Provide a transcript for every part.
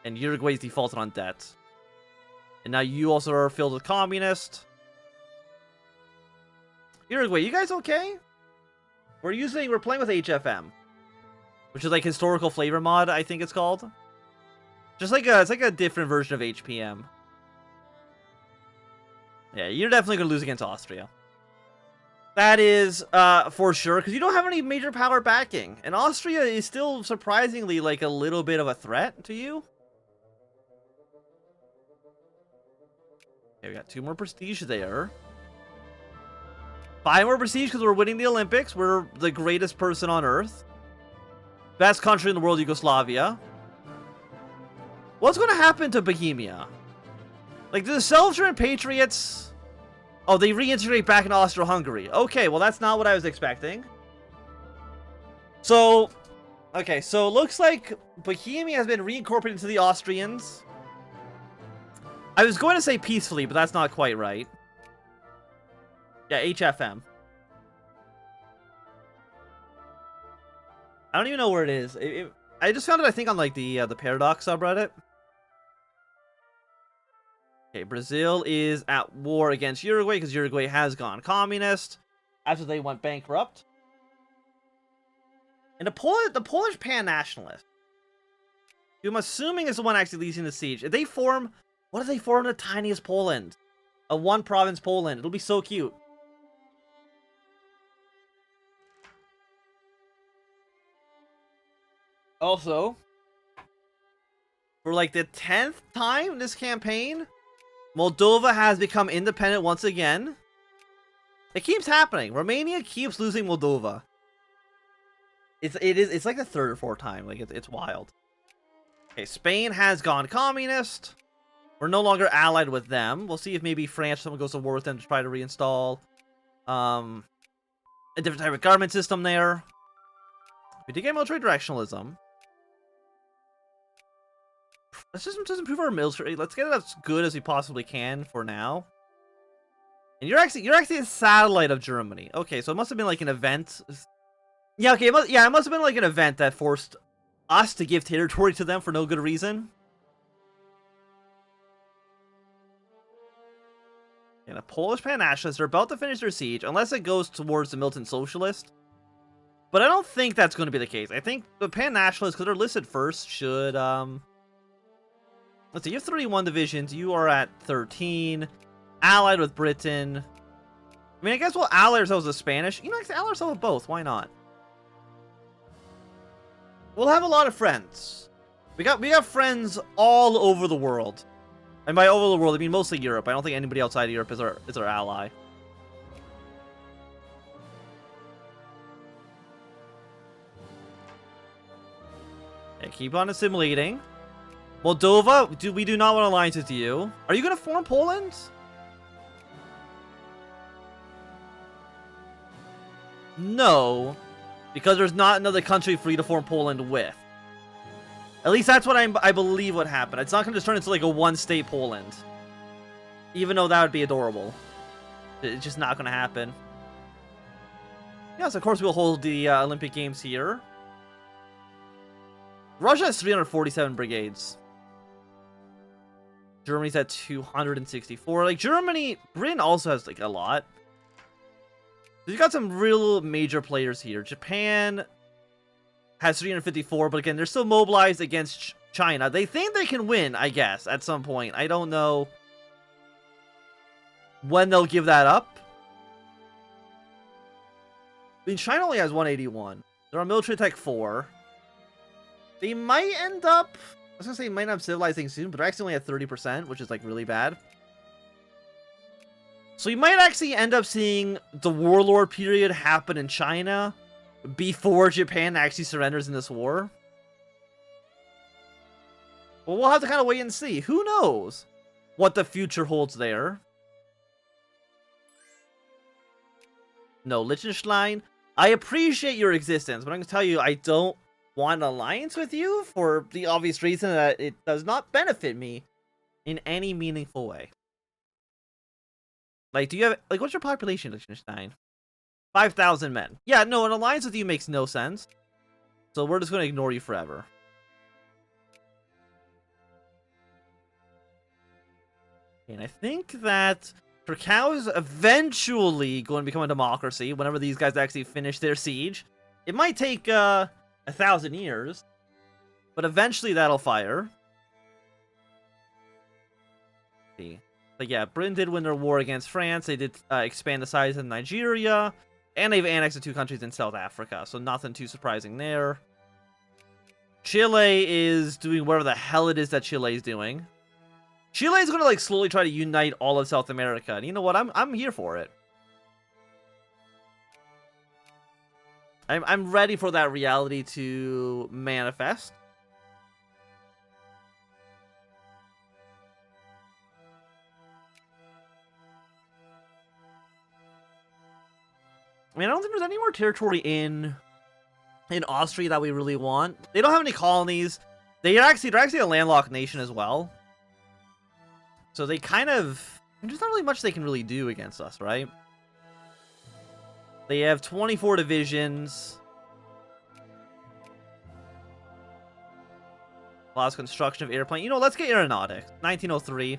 And Uruguay's defaulted on debt. And now you also are filled with communist. Uruguay, you guys okay? We're playing with HFM. Which is like historical flavor mod, I think it's called. It's like a different version of HPM. Yeah, you're definitely gonna lose against Austria. That is for sure, because you don't have any major power backing. And Austria is still surprisingly like a little bit of a threat to you. Okay, we got 2 more prestige there. 5 more prestige because we're winning the Olympics. We're the greatest person on Earth. Best country in the world, Yugoslavia. What's going to happen to Bohemia? Like, do the Seljukian Patriots... Oh, they reintegrate back in Austro-Hungary. Okay, well, that's not what I was expecting. So... Okay, so it looks like Bohemia has been reincorporated into the Austrians. I was going to say peacefully, but that's not quite right. Yeah, HFM. I don't even know where it is. I just found it, I think, on like the Paradox subreddit. Okay, Brazil is at war against Uruguay because Uruguay has gone communist after they went bankrupt. And the Polish pan-nationalist, who I'm assuming is the one actually leading the siege. If they form, what if they form the tiniest Poland? A one-province Poland. It'll be so cute. Also, for like the 10th time in this campaign, Moldova has become independent once again. It keeps happening. Romania keeps losing Moldova. It's like the 3rd or 4th time. Like it's wild. Okay, Spain has gone communist. We're no longer allied with them. We'll see if maybe France, someone goes to war with them to try to reinstall a different type of government system there. We did get military directionalism. Let's just improve our military. Let's get it as good as we possibly can for now. And you're actually a satellite of Germany. Okay, so it must have been like an event. Yeah, okay, it must have been like an event that forced us to give territory to them for no good reason. And the Polish pan-nationalists are about to finish their siege, unless it goes towards the militant socialist. But I don't think that's going to be the case. I think the pan-nationalists, because they're listed first, should let's see, you have 31 divisions. You are at 13. Allied with Britain. I mean, I guess we'll ally ourselves with Spanish. You know, let's ally ourselves with both. Why not? We'll have a lot of friends. We got friends all over the world. And by all over the world, I mean mostly Europe. I don't think anybody outside of Europe is our ally. Okay, keep on assimilating. Moldova, we do not want alliances with you. Are you going to form Poland? No, because there's not another country for you to form Poland with. At least that's what I believe would happen. It's not going to just turn into like a one-state Poland. Even though that would be adorable. It's just not going to happen. Yes, of course we'll hold the Olympic Games here. Russia has 347 brigades. Germany's at 264. Like, Britain also has, like, a lot. You've got some real major players here. Japan has 354, but again, they're still mobilized against China. They think they can win, I guess, at some point. I don't know when they'll give that up. I mean, China only has 181. They're on military tech 4. They might end up... I was going to say might end up civilizing soon, but they're actually only at 30%, which is, like, really bad. So you might actually end up seeing the warlord period happen in China before Japan actually surrenders in this war. Well, we'll have to kind of wait and see. Who knows what the future holds there? No, Liechtenstein, I appreciate your existence, but I'm going to tell you, I don't want an alliance with you for the obvious reason that it does not benefit me in any meaningful way. Like, do you have, like, what's your population, Liechtenstein? 5,000 men. Yeah, no, an alliance with you makes no sense. So we're just going to ignore you forever. And I think that Krakow is eventually going to become a democracy whenever these guys actually finish their siege. It might take 1,000 years, but eventually that'll fire. See. But yeah, Britain did win their war against France. They did expand the size of Nigeria, and they've annexed the 2 countries in South Africa, so nothing too surprising there. Chile is doing whatever the hell it is that Chile is doing. Chile is going to like slowly try to unite all of South America, and you know what? I'm here for it. I'm ready for that reality to manifest. I mean, I don't think there's any more territory in Austria that we really want. They don't have any colonies. They're actually a landlocked nation as well. So they kind of... There's not really much they can really do against us, right? They have 24 divisions. Lots of construction of airplane. You know, let's get aeronautics. 1903.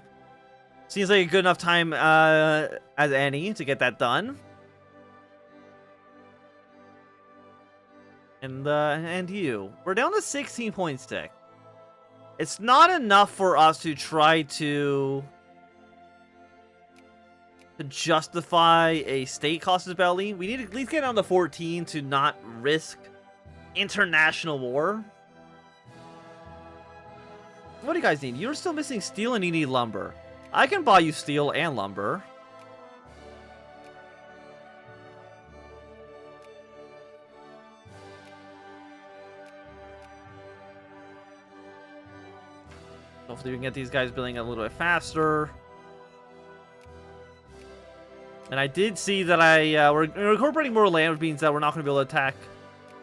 Seems like a good enough time as any to get that done. And you. We're down to 16 points tick. It's not enough for us to try to justify a state casus belli. We need to at least get down to 14 to not risk international war. What do you guys need? You're still missing steel and you need lumber. I can buy you steel and lumber. Hopefully we can get these guys building a little bit faster. And I did see that we're incorporating more land, which means that we're not going to be able to attack.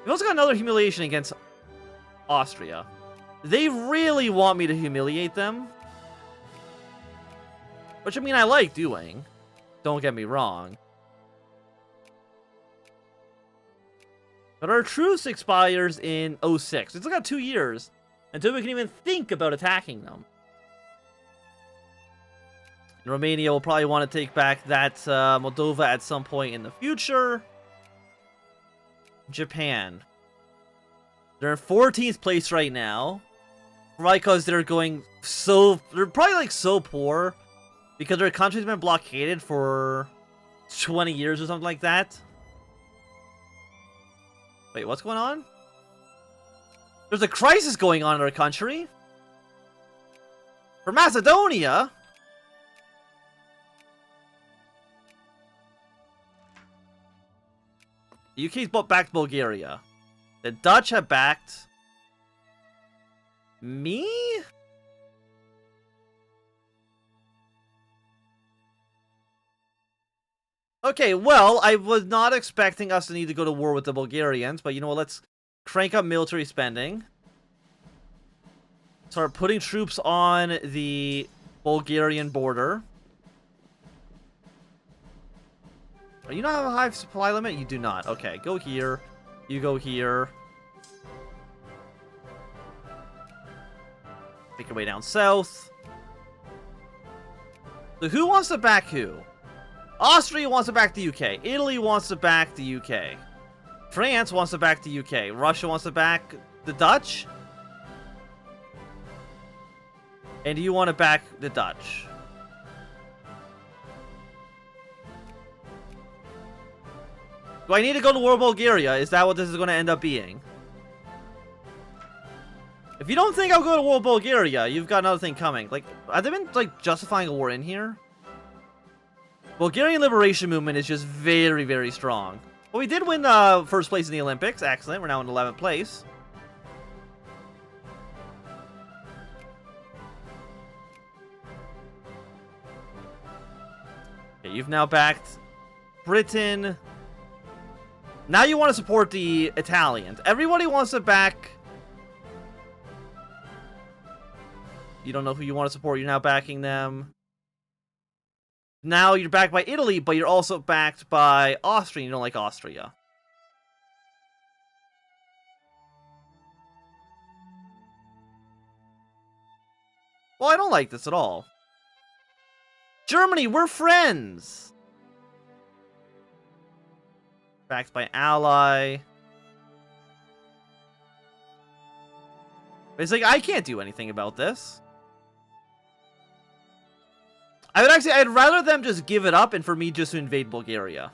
We've also got another humiliation against Austria. They really want me to humiliate them. Which, I mean, I like doing. Don't get me wrong. But our truce expires in 06. It's got 2 years until we can even think about attacking them. And Romania will probably want to take back that Moldova at some point in the future. Japan. They're in 14th place right now. Right, because they're going so... They're probably like so poor because their country's been blockaded for 20 years or something like that. Wait, what's going on? There's a crisis going on in our country. For Macedonia? The UK's backed Bulgaria. The Dutch have backed... me? Okay, well, I was not expecting us to need to go to war with the Bulgarians, but you know what, let's crank up military spending. Start putting troops on the Bulgarian border. Do you not have a high supply limit? You do not. Okay, go here. You go here. Make your way down south. So who wants to back who? Austria wants to back the UK. Italy wants to back the UK. France wants to back the UK. Russia wants to back the Dutch. And do you want to back the Dutch? Do I need to go to war with Bulgaria? Is that what this is going to end up being? If you don't think I'll go to war with Bulgaria, you've got another thing coming. Like, have they been, like, justifying a war in here? Bulgarian liberation movement is just very, very strong. Well, we did win first place in the Olympics. Excellent. We're now in 11th place. Okay, you've now backed Britain. Now you want to support the Italians. Everybody wants to back... You don't know who you want to support. You're now backing them. Now you're backed by Italy, but you're also backed by Austria. You don't like Austria. Well, I don't like this at all. Germany, we're friends! Backed by ally. It's like, I can't do anything about this. I'd rather them just give it up and for me just to invade Bulgaria.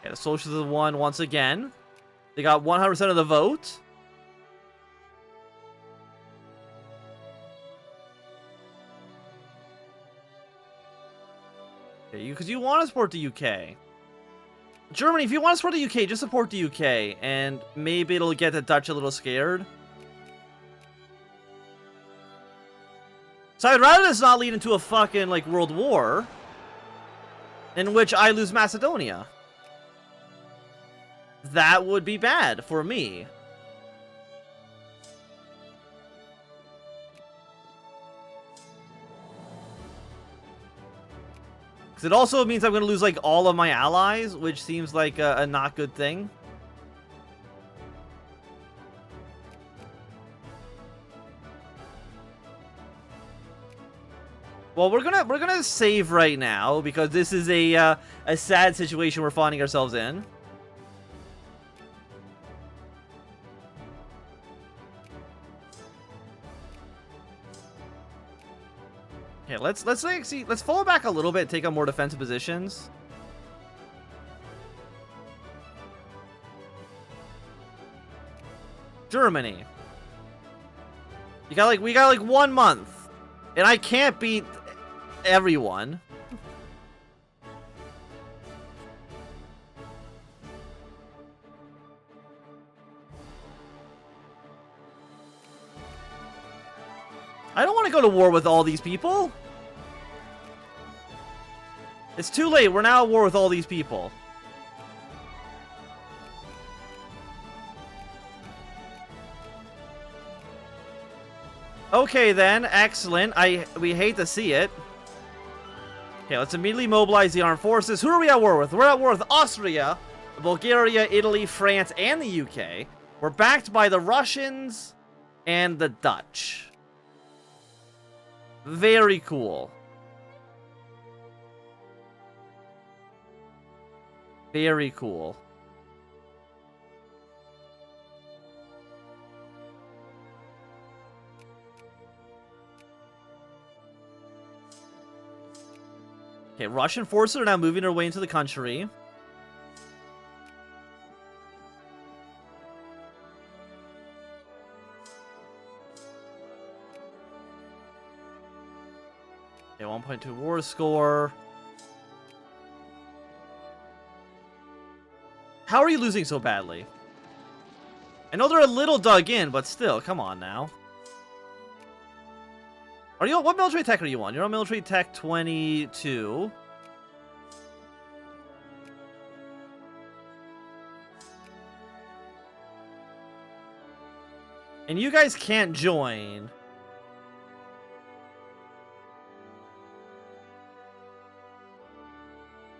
Okay, the Socialists won once again. They got 100% of the vote. Okay, because you want to support the UK. Germany, if you want to support the UK, just support the UK, and maybe it'll get the Dutch a little scared. So I'd rather this not lead into a fucking, like, world war, in which I lose Macedonia. That would be bad for me. Because it also means I'm going to lose, like, all of my allies, which seems like a not good thing. Well, we're gonna save right now because this is a sad situation we're finding ourselves in. Okay, let's fall back a little bit, take on more defensive positions. Germany. We got like 1 month, and I can't beat everyone. I don't want to go to war with all these people. It's too late. We're now at war with all these people. Okay then, excellent. We hate to see it. Okay, let's immediately mobilize the armed forces. Who are we at war with? We're at war with Austria, Bulgaria, Italy, France, and the UK. We're backed by the Russians and the Dutch. Very cool. Very cool. Okay, Russian forces are now moving their way into the country. Okay, 1.2 war score. How are you losing so badly? I know they're a little dug in, but still, come on now. Are you, what military tech are you on? You're on military tech 22. And you guys can't join.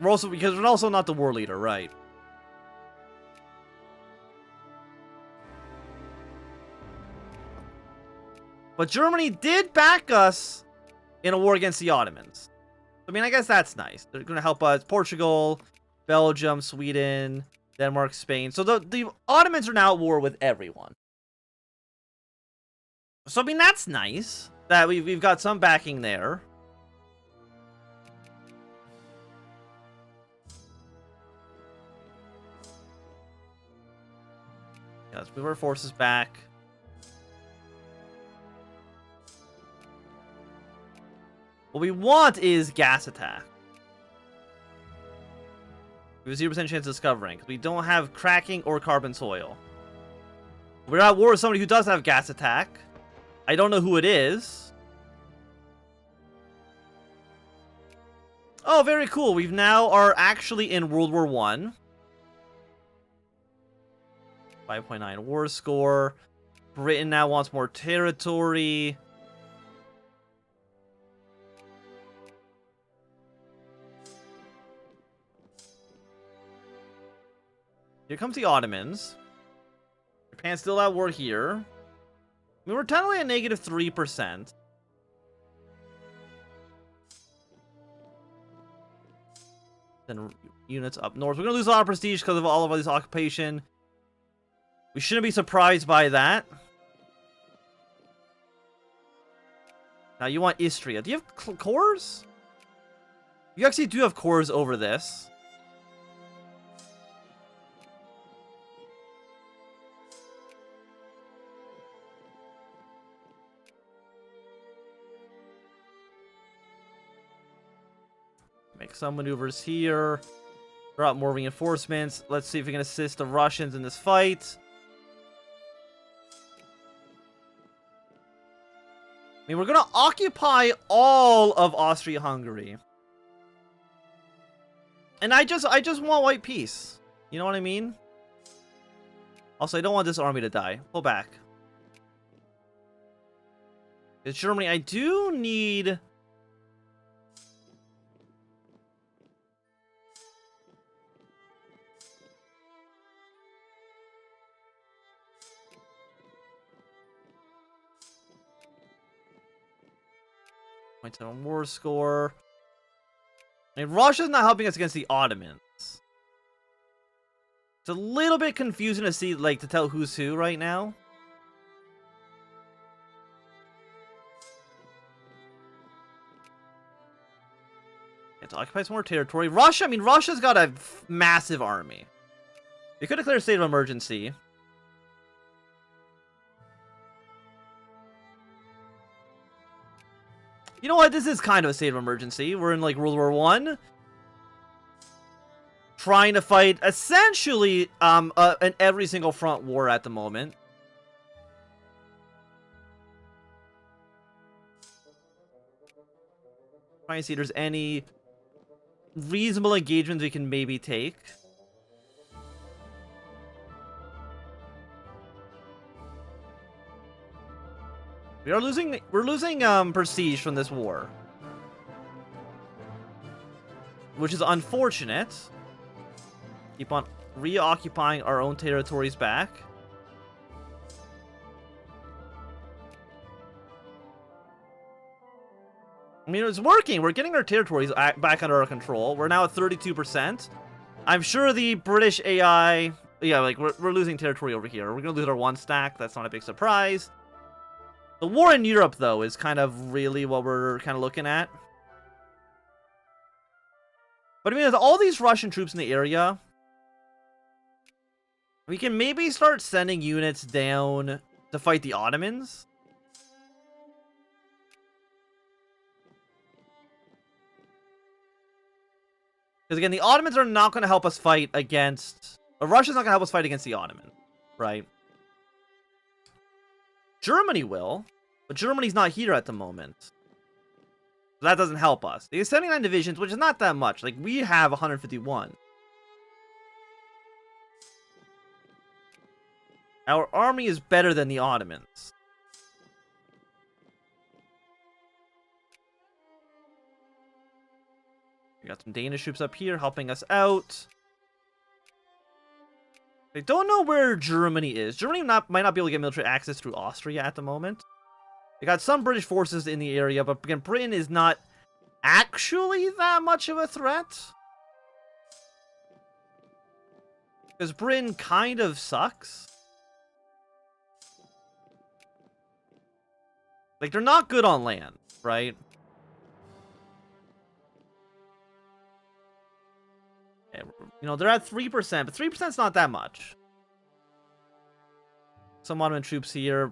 Because we're also not the war leader, right? But Germany did back us in a war against the Ottomans. I mean, I guess that's nice. They're going to help us. Portugal, Belgium, Sweden, Denmark, Spain. So the Ottomans are now at war with everyone. So, I mean, that's nice that we've got some backing there. Yeah, let's move our forces back. What we want is gas attack. We have a 0% chance of discovering, because we don't have cracking or carbon soil. We're at war with somebody who does have gas attack. I don't know who it is. Oh, very cool. We now are actually in World War I. 5.9 war score. Britain now wants more territory. Here comes the Ottomans. Japan's still at war here. I mean, we're technically at negative 3%. Then units up north. We're going to lose a lot of prestige because of all of this occupation. We shouldn't be surprised by that. Now, you want Istria. Do you have cores? You actually do have cores over this. Make some maneuvers here. Drop more reinforcements. Let's see if we can assist the Russians in this fight. I mean, we're gonna occupy all of Austria-Hungary. And I just want white peace. You know what I mean? Also, I don't want this army to die. Pull back. It's Germany. I do need... Points on war score. I mean, Russia's not helping us against the Ottomans. It's a little bit confusing to see, like, to tell who's who right now. To occupy some more territory. Russia, I mean, Russia's got a massive army. They could declare a state of emergency. You know what? This is kind of a state of emergency. We're in, like, World War I. Trying to fight, essentially, an every single front war at the moment. Trying to see if there's any reasonable engagements we can maybe take. We're losing prestige from this war, which is unfortunate. Keep on reoccupying our own territories back. I mean, it's working. We're getting our territories back under our control. We're now at 32%. I'm sure the British AI... Yeah, like, we're losing territory over here. We're going to lose our one stack. That's not a big surprise. The war in Europe, though, is kind of really what we're kind of looking at. But I mean, with all these Russian troops in the area, we can maybe start sending units down to fight the Ottomans. Because again, the Ottomans are not going to help us fight against... Russia's not going to help us fight against the Ottomans, right? Germany will, but Germany's not here at the moment. So that doesn't help us. They have 79 divisions, which is not that much. Like, we have 151. Our army is better than the Ottomans. We got some Danish troops up here helping us out. I don't know where Germany is. Germany might not be able to get military access through Austria at the moment. They got some British forces in the area, but again, Britain is not actually that much of a threat. Because Britain kind of sucks. Like, they're not good on land, right? You know, they're at 3%, but 3% is not that much. Some Ottoman troops here.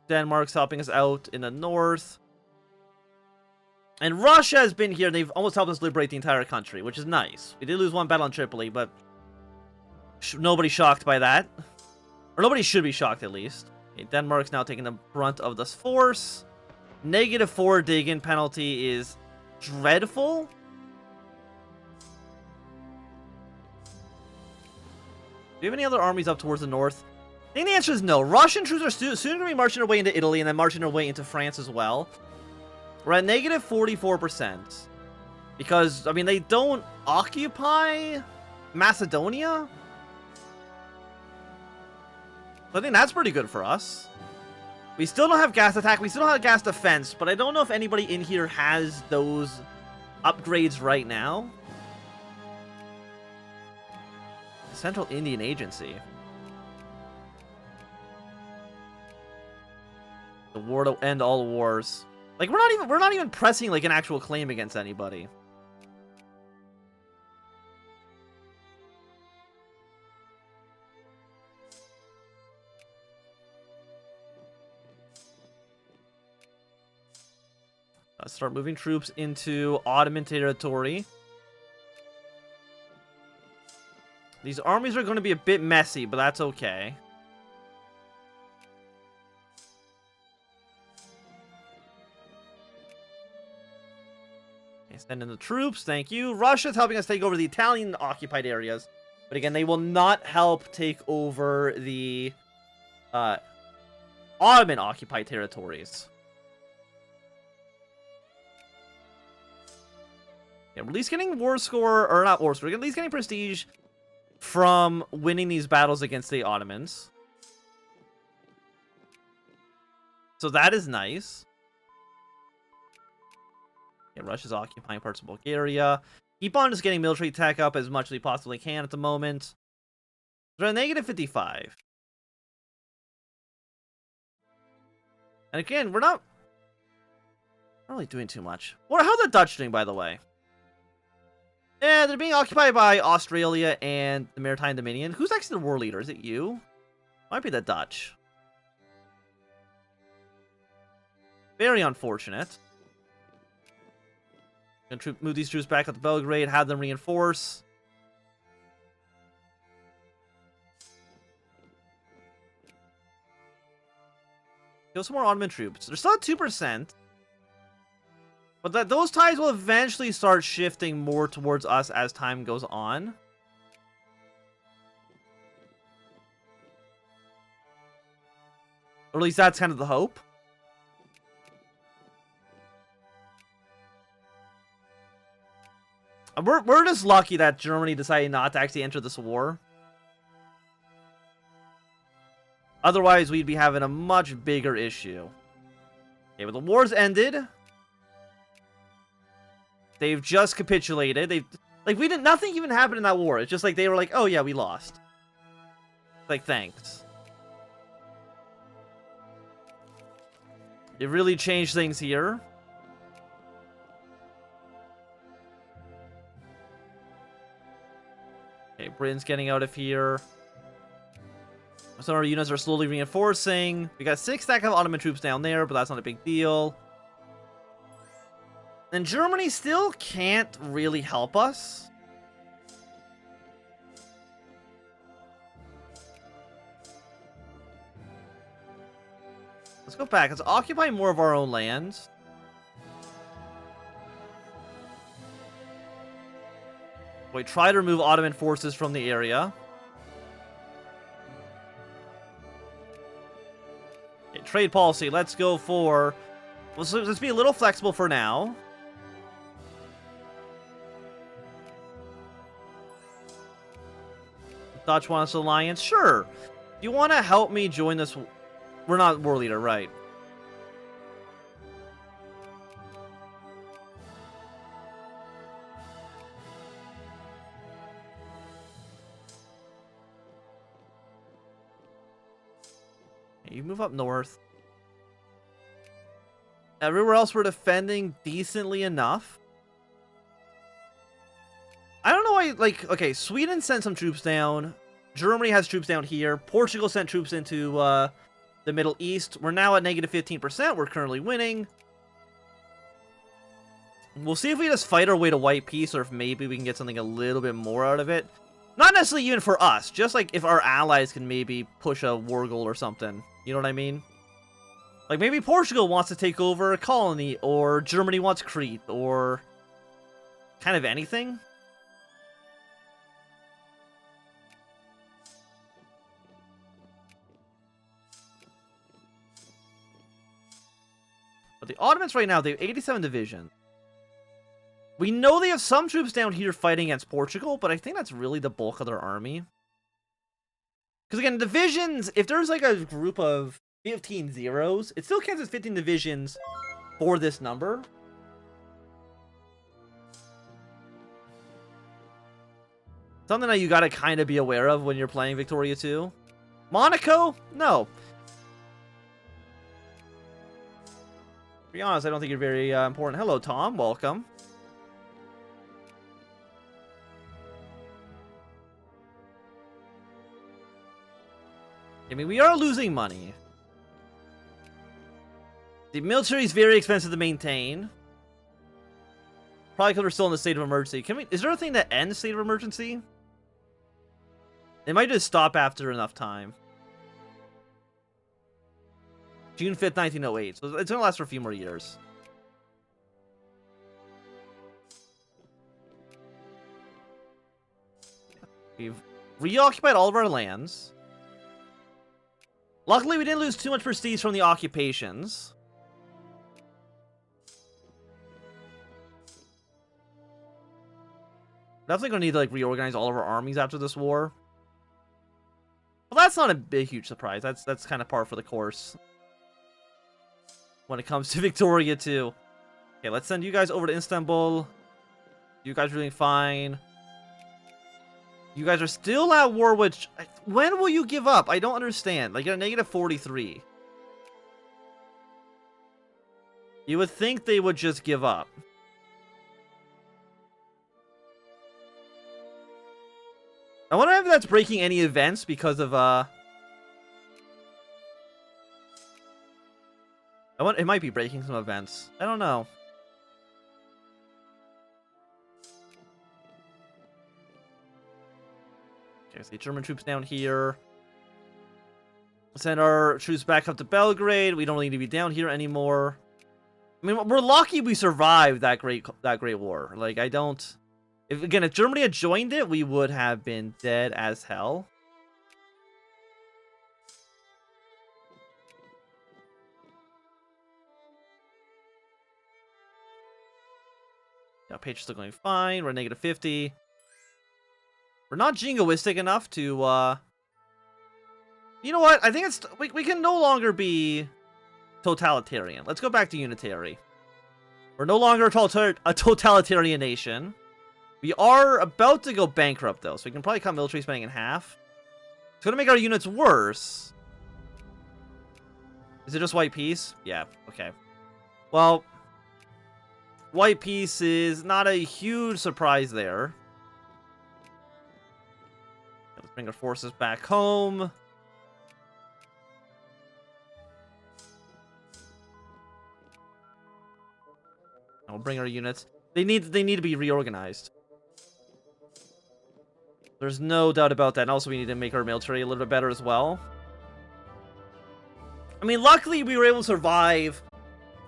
Denmark's helping us out in the north. And Russia has been here. They've almost helped us liberate the entire country, which is nice. We did lose one battle in Tripoli, but nobody's shocked by that. Or nobody should be shocked, at least. Okay, Denmark's now taking the brunt of this force. -4 dig-in penalty is dreadful. Do you have any other armies up towards the north? I think the answer is no. Russian troops are soon going to be marching their way into Italy and then marching their way into France as well. We're at -44%. Because, I mean, they don't occupy Macedonia? I think that's pretty good for us. We still don't have gas attack. We still don't have gas defense, but I don't know if anybody in here has those upgrades right now. Central Indian Agency. The war to end all wars. Like we're not even pressing like an actual claim against anybody. Let's start moving troops into Ottoman territory. These armies are going to be a bit messy, but that's okay. Okay, send in the troops, thank you. Russia's helping us take over the Italian occupied areas. But again, they will not help take over the Ottoman occupied territories. Yeah, we're at least getting war score, or not war score, we're at least getting prestige from winning these battles against the Ottomans. So that is nice. Yeah, Russia's occupying parts of Bulgaria. Keep on just getting military tech up as much as we possibly can at the moment. We're at negative 55. And again, we're not really doing too much. How's the Dutch doing, by the way? Yeah, they're being occupied by Australia and the Maritime Dominion. Who's actually the war leader? Is it you? Might be the Dutch. Very unfortunate. Gonna move these troops back up to Belgrade, have them reinforce. Kill some more Ottoman troops. They're still at 2%. But those ties will eventually start shifting more towards us as time goes on. Or at least that's kind of the hope. And we're just lucky that Germany decided not to actually enter this war. Otherwise, we'd be having a much bigger issue. Okay, but the war's ended. They've just capitulated. Nothing even happened in that war. It's just like they were like, oh yeah, we lost. Like, thanks. It really changed things here. Okay, Britain's getting out of here. Some of our units are slowly reinforcing. We got 6 stack of Ottoman troops down there, but that's not a big deal. And Germany still can't really help us. Let's go back. Let's occupy more of our own lands. Wait, try to remove Ottoman forces from the area. Okay, trade policy. Let's go for... Let's be a little flexible for now. Dutch wants alliance? Sure. Do you want to help me join this? We're not war leader, right? You move up north. Everywhere else we're defending decently enough. I don't know why, like, okay, Sweden sent some troops down. Germany has troops down here. Portugal sent troops into the Middle East. We're now at negative 15%. We're currently winning. We'll see if we just fight our way to white peace or if maybe we can get something a little bit more out of it. Not necessarily even for us. Just like if our allies can maybe push a war goal or something. You know what I mean? Like maybe Portugal wants to take over a colony or Germany wants Crete or kind of anything. But the Ottomans right now, they have 87 divisions. We know they have some troops down here fighting against Portugal, but I think that's really the bulk of their army. Because again, divisions, if there's like a group of 15 zeros, it still counts as 15 divisions for this number. Something that you gotta kind of be aware of when you're playing Victoria 2. Monaco? No. To be honest, I don't think you're very important. Hello, Tom. Welcome. I mean, we are losing money. The military is very expensive to maintain. Probably because we're still in the state of emergency. Is there a thing that ends state of emergency? They might just stop after enough time. June 5th, 1908. So it's going to last for a few more years. We've reoccupied all of our lands. Luckily, we didn't lose too much prestige from the occupations. Definitely going to need to like reorganize all of our armies after this war. Well, that's not a big, huge surprise. That's kind of par for the course when it comes to Victoria 2. Okay, let's send you guys over to Istanbul. You guys are doing fine. You guys are still at war, which... When will you give up? I don't understand. Like, you're at negative 43. You would think they would just give up. I wonder if that's breaking any events because of, it might be breaking some events. I don't know. Okay, so the German troops down here. Send our troops back up to Belgrade. We don't really need to be down here anymore. I mean, we're lucky we survived that great war. Like, I don't... If Germany had joined it, we would have been dead as hell. Yeah, page is still going fine. We're at negative 50. We're not jingoistic enough to, You know what? I think it's... We can no longer be totalitarian. Let's go back to unitary. We're no longer a totalitarian nation. We are about to go bankrupt, though, so we can probably cut military spending in half. It's going to make our units worse. Is it just white peace? Yeah, okay. Well, white peace is not a huge surprise there. Let's bring our forces back home. I'll bring our units. They need to be reorganized. There's no doubt about that. And also, we need to make our military a little bit better as well. I mean, luckily, we were able to survive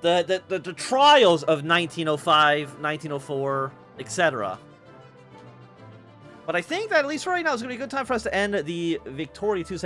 the trials of 1905, 1904, etc. But I think that, at least for right now, it's going to be a good time for us to end the Victoria 2 segment.